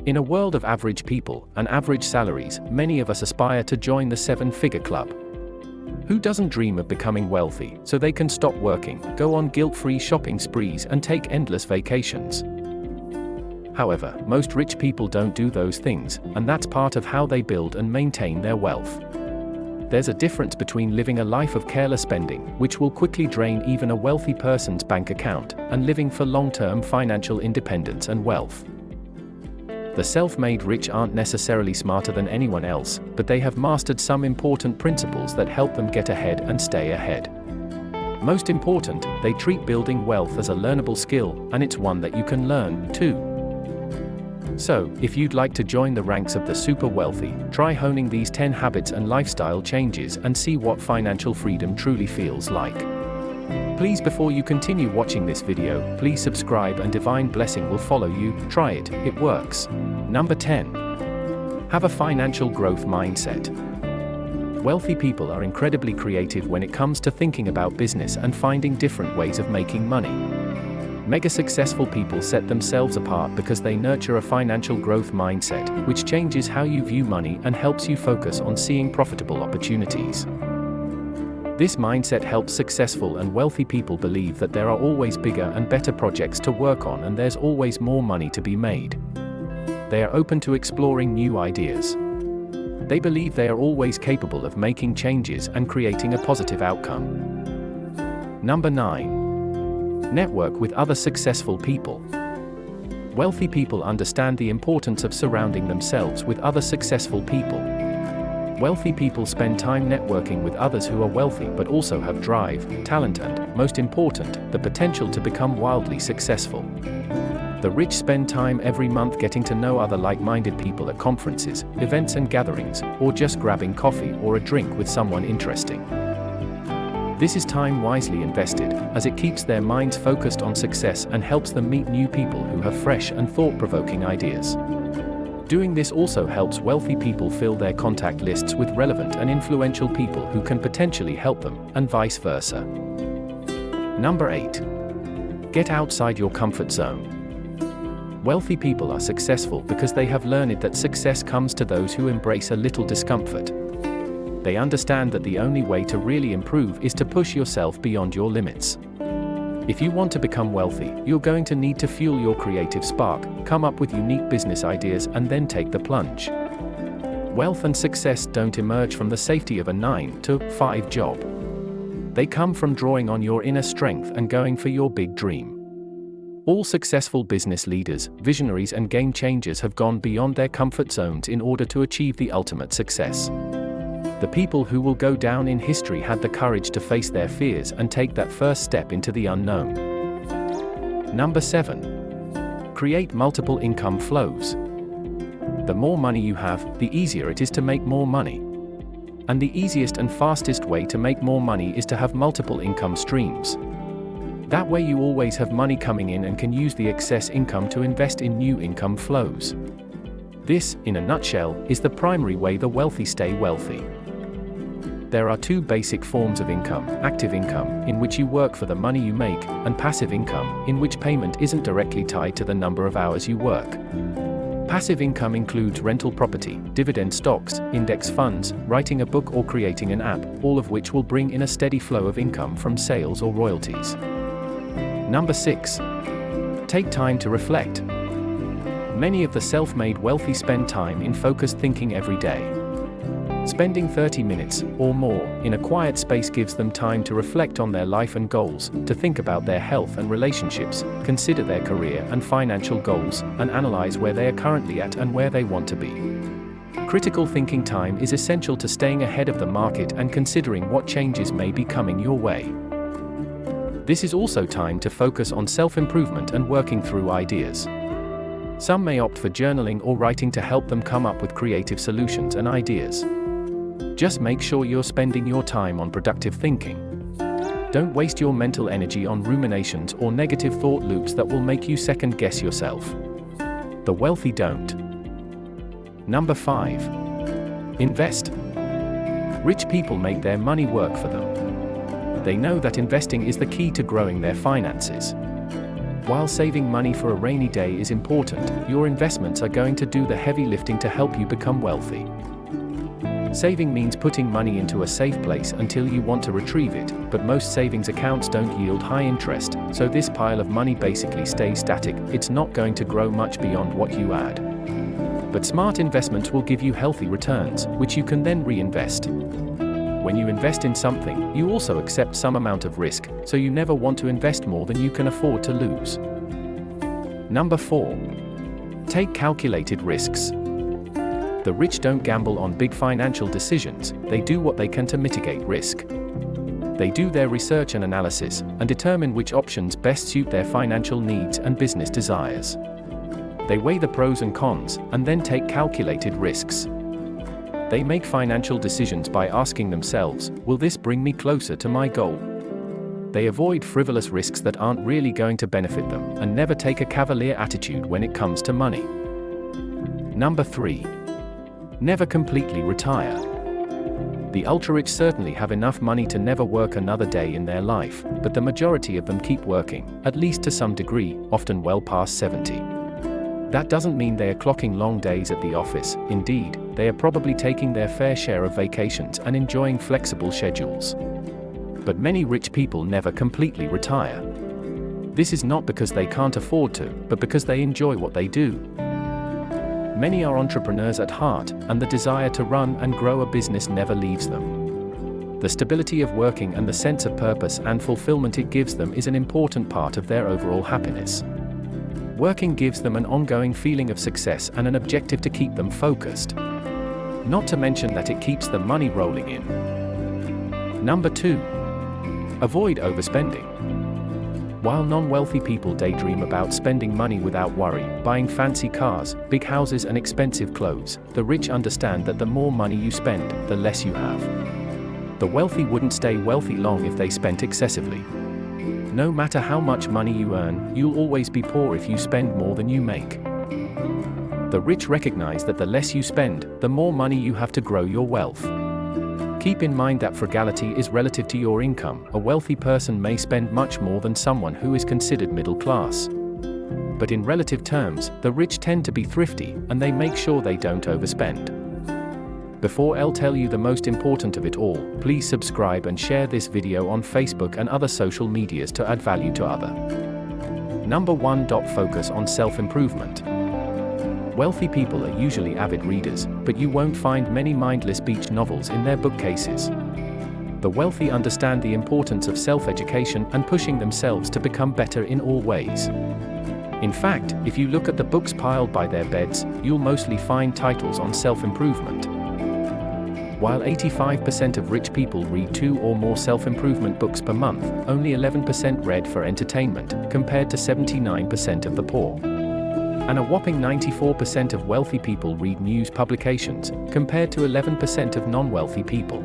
In a world of average people and average salaries, many of us aspire to join the seven-figure club. Who doesn't dream of becoming wealthy so they can stop working, go on guilt-free shopping sprees and take endless vacations? However, most rich people don't do those things, and that's part of how they build and maintain their wealth. There's a difference between living a life of careless spending, which will quickly drain even a wealthy person's bank account, and living for long-term financial independence and wealth. The self-made rich aren't necessarily smarter than anyone else, but they have mastered some important principles that help them get ahead and stay ahead. Most important, they treat building wealth as a learnable skill, and it's one that you can learn, too. So, if you'd like to join the ranks of the super wealthy, try honing these 10 habits and lifestyle changes and see what financial freedom truly feels like. Please, before you continue watching this video, please subscribe and divine blessing will follow you. Try it, it works. Number 10. Have a financial growth mindset. Wealthy people are incredibly creative when it comes to thinking about business and finding different ways of making money. Mega successful people set themselves apart because they nurture a financial growth mindset, which changes how you view money and helps you focus on seeing profitable opportunities. This mindset helps successful and wealthy people believe that there are always bigger and better projects to work on and there's always more money to be made. They are open to exploring new ideas. They believe they are always capable of making changes and creating a positive outcome. Number 9. Network with other successful people. Wealthy people understand the importance of surrounding themselves with other successful people. Wealthy people spend time networking with others who are wealthy but also have drive, talent and, most important, the potential to become wildly successful. The rich spend time every month getting to know other like-minded people at conferences, events and gatherings, or just grabbing coffee or a drink with someone interesting. This is time wisely invested, as it keeps their minds focused on success and helps them meet new people who have fresh and thought-provoking ideas. Doing this also helps wealthy people fill their contact lists with relevant and influential people who can potentially help them, and vice versa. Number 8. Get outside your comfort zone. Wealthy people are successful because they have learned that success comes to those who embrace a little discomfort. They understand that the only way to really improve is to push yourself beyond your limits. If you want to become wealthy, you're going to need to fuel your creative spark, come up with unique business ideas and then take the plunge. Wealth and success don't emerge from the safety of a 9-to-5 job. They come from drawing on your inner strength and going for your big dream. All successful business leaders, visionaries and game changers have gone beyond their comfort zones in order to achieve the ultimate success. The people who will go down in history had the courage to face their fears and take that first step into the unknown. Number 7. Create multiple income flows. The more money you have, the easier it is to make more money. And the easiest and fastest way to make more money is to have multiple income streams. That way you always have money coming in and can use the excess income to invest in new income flows. This, in a nutshell, is the primary way the wealthy stay wealthy. There are two basic forms of income: active income, in which you work for the money you make, and passive income, in which payment isn't directly tied to the number of hours you work. Passive income includes rental property, dividend stocks, index funds, writing a book or creating an app, all of which will bring in a steady flow of income from sales or royalties. Number 6. Take time to reflect. Many of the self-made wealthy spend time in focused thinking every day. Spending 30 minutes, or more, in a quiet space gives them time to reflect on their life and goals, to think about their health and relationships, consider their career and financial goals, and analyze where they are currently at and where they want to be. Critical thinking time is essential to staying ahead of the market and considering what changes may be coming your way. This is also time to focus on self-improvement and working through ideas. Some may opt for journaling or writing to help them come up with creative solutions and ideas. Just make sure you're spending your time on productive thinking. Don't waste your mental energy on ruminations or negative thought loops that will make you second-guess yourself. The wealthy don't. Number 5. Invest. Rich people make their money work for them. They know that investing is the key to growing their finances. While saving money for a rainy day is important, your investments are going to do the heavy lifting to help you become wealthy. Saving means putting money into a safe place until you want to retrieve it, but most savings accounts don't yield high interest, so this pile of money basically stays static. It's not going to grow much beyond what you add. But smart investments will give you healthy returns, which you can then reinvest. When you invest in something, you also accept some amount of risk, so you never want to invest more than you can afford to lose. Number 4. Take calculated risks. The rich don't gamble on big financial decisions, they do what they can to mitigate risk. They do their research and analysis, and determine which options best suit their financial needs and business desires. They weigh the pros and cons, and then take calculated risks. They make financial decisions by asking themselves, will this bring me closer to my goal? They avoid frivolous risks that aren't really going to benefit them, and never take a cavalier attitude when it comes to money. Number 3. Never completely retire. The ultra-rich certainly have enough money to never work another day in their life, but the majority of them keep working, at least to some degree, often well past 70. That doesn't mean they are clocking long days at the office. Indeed, they are probably taking their fair share of vacations and enjoying flexible schedules. But many rich people never completely retire. This is not because they can't afford to, but because they enjoy what they do. Many are entrepreneurs at heart, and the desire to run and grow a business never leaves them. The stability of working and the sense of purpose and fulfillment it gives them is an important part of their overall happiness. Working gives them an ongoing feeling of success and an objective to keep them focused. Not to mention that it keeps the money rolling in. Number 2. Avoid overspending. While non-wealthy people daydream about spending money without worry, buying fancy cars, big houses and expensive clothes, the rich understand that the more money you spend, the less you have. The wealthy wouldn't stay wealthy long if they spent excessively. No matter how much money you earn, you'll always be poor if you spend more than you make. The rich recognize that the less you spend, the more money you have to grow your wealth. Keep in mind that frugality is relative to your income. A wealthy person may spend much more than someone who is considered middle class. But in relative terms, the rich tend to be thrifty, and they make sure they don't overspend. Before I'll tell you the most important of it all, please subscribe and share this video on Facebook and other social medias to add value to others. Number 1. Focus on self-improvement. Wealthy people are usually avid readers, but you won't find many mindless beach novels in their bookcases. The wealthy understand the importance of self-education and pushing themselves to become better in all ways. In fact, if you look at the books piled by their beds, you'll mostly find titles on self-improvement. While 85% of rich people read 2 or more self-improvement books per month, only 11% read for entertainment, compared to 79% of the poor. And a whopping 94% of wealthy people read news publications, compared to 11% of non-wealthy people.